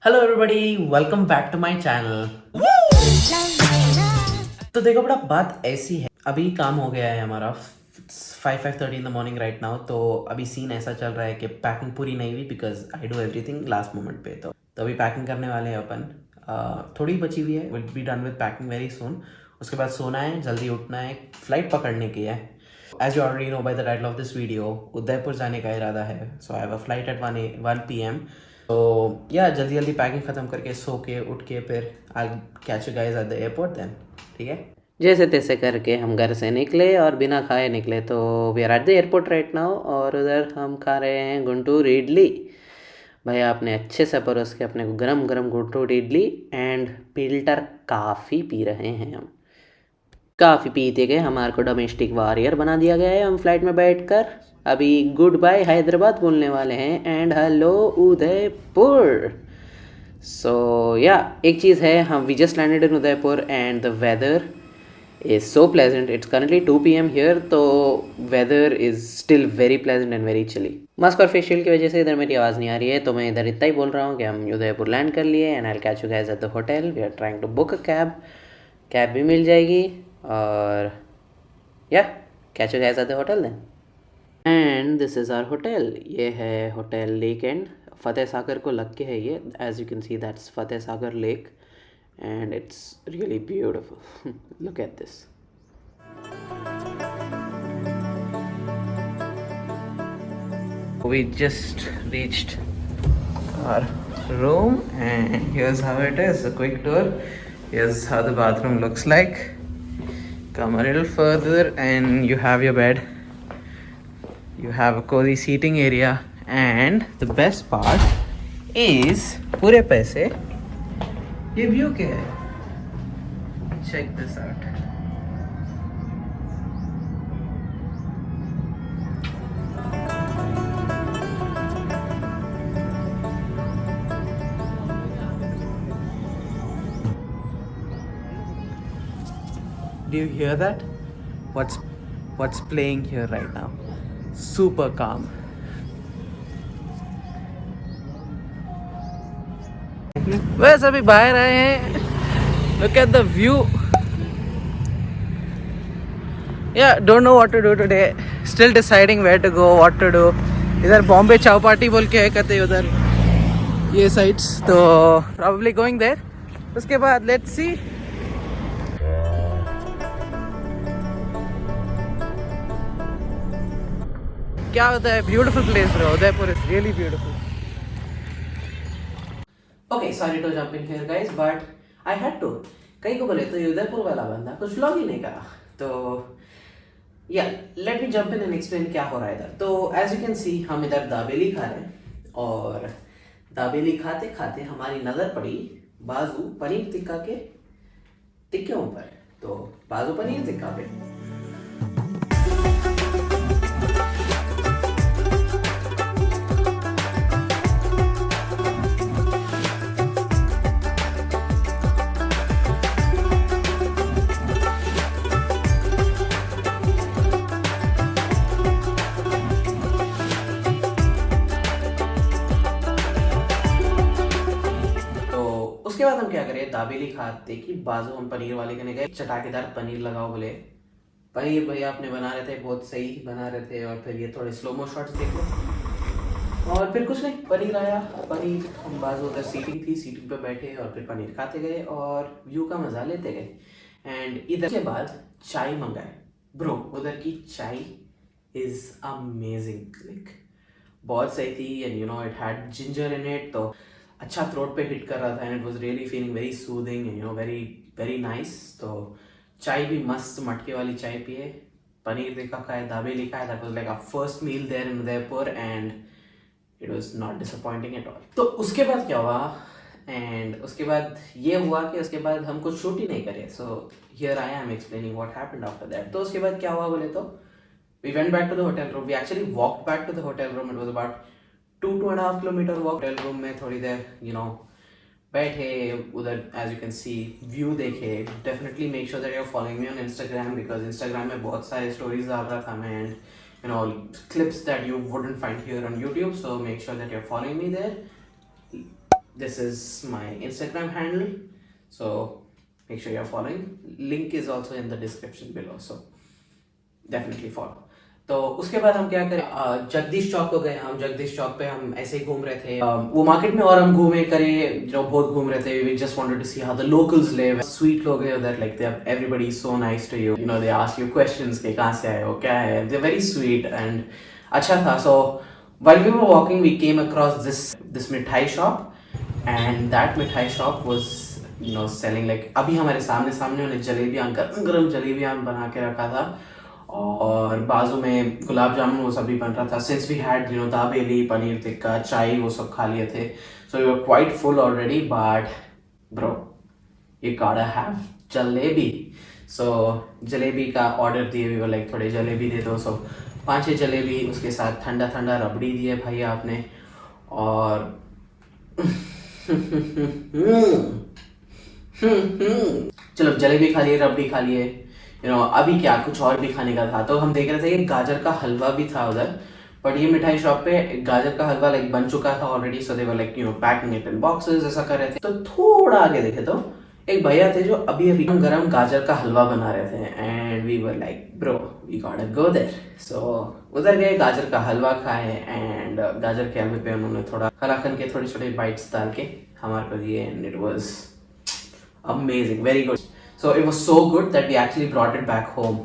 Hello everybody, welcome back to my channel. तो देखो बड़ा बात ऐसी है, अभी काम हो गया है हमारा 5:30 in the morning right now. तो अभी सीन ऐसा चल रहा है कि पैकिंग पूरी नहीं हुई because I do everything last moment पे। तो अभी पैकिंग करने वाले हैं अपन। थोड़ी बची हुई है, will be done with packing very soon. उसके बाद सोना है, जल्दी उठना है, फ्लाइट पकड़ने की है। As you already know by the title of this video, Udaipur जाने का इरादा है। So I have a flight at 1 PM। तो या जल्दी जल्दी पैकिंग खत्म करके सो के उठ के फिर I catch you guys at the airport then. ठीक है, जैसे तैसे करके हम घर से निकले और बिना खाए निकले। तो we are at the airport right now और उधर हम खा रहे हैं गुंटूर इडली। भाई आपने अच्छे से परोस के अपने को गरम गरम गुंटूर इडली एंड फिल्टर काफ़ी पी रहे हैं हम। काफ़ी पीते गए, हमारे को डोमेस्टिक वॉरियर बना दिया गया है। हम फ्लाइट में बैठकर अभी गुड बाय हैदराबाद बोलने वाले हैं एंड हेलो उदयपुर। सो या एक चीज़ है, हम we just landed in Udaipur and the weather is so pleasant. It's currently 2 PM here, तो weather is still very pleasant and very chilly. Mask और फेशियल की वजह से इधर मेरी आवाज़ नहीं आ रही है, तो मैं इधर इतना ही बोल रहा हूँ कि हम उदयपुर लैंड कर लिए and I will catch you guys at the hotel. We are trying to book a cab भी मिल जाएगी और या catch you guys at the hotel then. And this is our hotel. ये है hotel lake and Fateh Sagar को लग के है ये। As you can see that's Fateh Sagar lake and it's really beautiful. Look at this. We just reached our room and here's how it is. A quick tour. Here's how the bathroom looks like. Come a little further and you have your bed. You have a cozy seating area and the best part is पूरे पैसे ये view के है। Check this out. Do you hear that? What's playing here right now? Super calm. बस अभी बाहर आए हैं। Look at the view. Yeah, don't know what to do today. Still deciding where to go, what to do. इधर बॉम्बे चौपाटी बोल के है कहते उधर ये साइड्स, तो probably going there. उसके बाद let's see. क्या होता है, beautiful place bro, Udaipur is really beautiful. Okay, sorry to jump in here guys, but I had to. कई को बोले तो ये उदयपुर वाला बंदा कुछ व्लॉग ही नहीं करा। तो या let me jump in and explain क्या हो रहा है इधर। तो एज यू कैन सी हम इधर दाबेली खा रहे हैं और दाबेली खाते खाते हमारी नजर पड़ी बाजू पनीर टिक्का के टिक्के पर। तो बाजू पनीर टिक्का पे उसके बाद हम क्या करें, दाबेली खाते कि बाजू हम पनीर वाले के गए, चटाकेदार पनीर लगाओ बोले। पनीर भैया आपने बना रहे थे, बहुत सही बना रहे थे। और फिर ये थोड़े स्लोमो शॉट्स देखो और फिर कुछ नहीं, पनीर आया। पनीर हम बाजू उधर सीटिंग थी, सीटिंग पे बैठे और फिर पनीर खाते गए और व्यू का मजा लेते गए। एंड इधर के बाद चाय मंगाए ब्रो। उधर की चाय इज अमेजिंग, लाइक बहुत सही थी and you no it had ginger in it. तो अच्छा थ्रोट पे हिट कर रहा था and it was really feeling very soothing and you know very very nice. तो चाय भी मस्त मटके वाली चाय पिए, पनीर टिक्का खाए, दाबेली खाए। That was like a first meal there in Udaipur and it was not disappointing at all. तो उसके बाद क्या हुआ एंड उसके बाद ये हुआ कि उसके बाद हम कुछ शूट ही नहीं करे। So here I am explaining what happened after that. तो उसके बाद क्या हुआ बोले तो we went back to the hotel room. We actually walked back to the hotel room. It was about 2.5 kilometer walk. Hotel room में थोड़ी देर you know बैठे उधर, as you can see view देखे। Definitely make sure that you're following me on Instagram because Instagram में बहुत सारे stories डाल रहा था मैं and you know clips that you wouldn't find here on YouTube. So make sure that you're following me there. this is my Instagram handle, so make sure you're following. Link is also in the description below, so definitely follow. तो उसके बाद हम क्या करें, जगदीश चौक को गए हम. जगदीश चौक पे हम ऐसे ही घूम रहे थे, वो मार्केट में, और हम घूमे करे जो बहुत घूम रहे थे. We just wanted to see how the locals live. Sweet लोग हैं उधर, like they everybody is so nice to you, you know, they ask you questions के कहाँ से आए हो, क्या है, दे वेरी स्वीट एंड अच्छा था. सो while we were walking we came across this mithai shop, and that mithai shop was, you know, selling like, अभी हमारे सामने सामने उन्हें जलेबियाँ, गरम गरम जलेबियाँ बना के रखा था, और बाजू में गुलाब जामुन वो सब भी बन रहा था. Since we had, you know, dabeli, paneer tikka, chai, वो सब खा लिए थे, so we were quite full already. But bro, you gotta have jalebi. So jalebi का ऑर्डर दिए, वी वर लाइक थोड़े जलेबी दे दो. सो 5-6 जलेबी, उसके साथ ठंडा ठंडा रबड़ी दिए भाई आपने, और चलो जलेबी खा लिए, रबड़ी खा लिए, यू नो. अभी क्या कुछ और भी खाने का था, तो हम देख रहे थे कि गाजर का हलवा भी था उधर. बट ये मिठाई शॉप पे गाजर का हलवा लाइक बन चुका था already, so they were like, you know, packing it in boxes, ऐसा कर रहे थे. तो थोड़ा आगे देखे तो एक भैया थे जो अभी अभी गरम गाजर का हलवा बना रहे थे, and we were like bro we gotta go there. So उधर गए, गाजर का हलवा खाए, एंड गाजर के हलवे पे उन्होंने थोड़ा कलाकंद के छोटे छोटे बाइट्स डाल के हमारे को दिए, and it was amazing, very good. So it was so good that we actually brought it back home.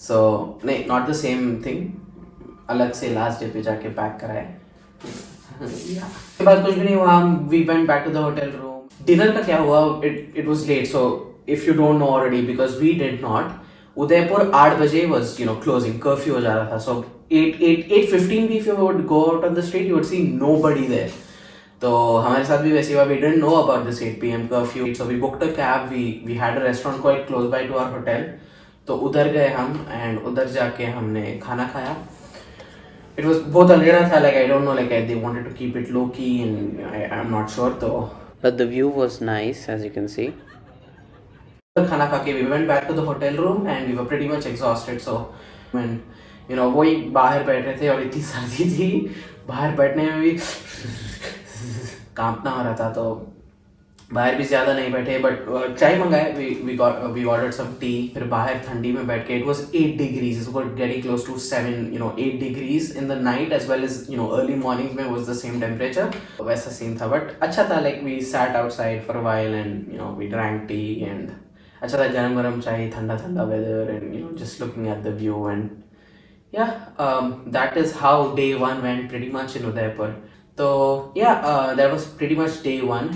So नहीं, not the same thing, अलग से लास्ट डे पे जाके पैक कराए. उसके बाद कुछ भी नहीं हुआ, we went back to the hotel room. Dinner का क्या हुआ, it was late. So if you don't know already, because we did not, Udaipur 8 बजे was, you know, closing, curfew हो जा रहा था. So 8:15 भी if you would go out on the street you would see nobody there. तो हमारे साथ भी वैसे हुआ, we didn't know about this 8 PM curfew, so we booked a cab. We had a restaurant quite close by to our hotel, तो उधर गए हम, एंड उधर जाके हमने खाना खाया. It was बहुत अंधेरा था, like I don't know, like they wanted to keep it low key, and I'm not sure. तो but the view was nice, as you can see. खाना खा के we went back to the hotel room, and we were pretty much exhausted. So when, you know, वही बाहर बैठ रहे थे, और इतनी सर्दी थी, बाहर बैठने में भी कांपना हो रहा था, तो बाहर भी ज़्यादा नहीं बैठे. बट चाय मंगाए, वी ऑर्डर्ड सम टी. फिर बाहर ठंडी में बैठ के, it was 8 degrees, it was getting close to 7, you know, 8 degrees in the night as well as, you know, early morning में वाज द सेम टेम्परेचर. वैसा सीन था, बट अच्छा था. Like we sat outside for a while, and, you know, we drank tea, and अच्छा था. गरम गरम चाय, ठंडा ठंडा weather, and, you know, just looking at the view. And yeah, that is how day 1 went pretty much in Udaipur. So yeah, that was pretty much day 1.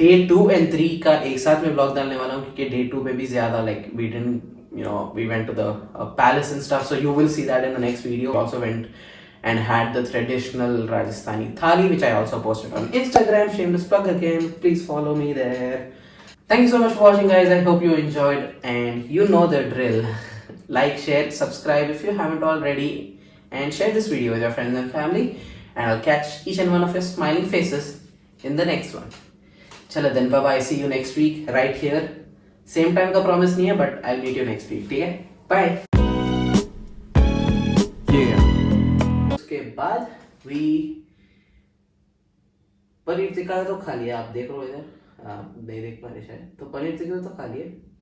Day 2 and 3 का एक साथ में vlog डालने वाला हूँ, क्योंकि day 2 में भी ज़्यादा, like we didn't, you know, we went to the palace and stuff, so you will see that in the next video. Also went and had the traditional Rajasthani thali, which I also posted on Instagram. Shameless plug again, please follow me there. Thank you so much for watching, guys. I hope you enjoyed, and you know the drill. Like, share, subscribe if you haven't already, and share this video with your friends and family, and I'll catch each and one of your smiling faces in the next one. Chalo then, bye bye. See you next week right here. Same time का promise नहीं है, but I'll meet you next week. ठीक है? Bye. Yeah. उसके बाद we paneer tikka तो खा लिया. आप देख रहे हो इधर, आप नहीं देख पा रहे शायद, तो पनीर टिक्का तो खा लिया.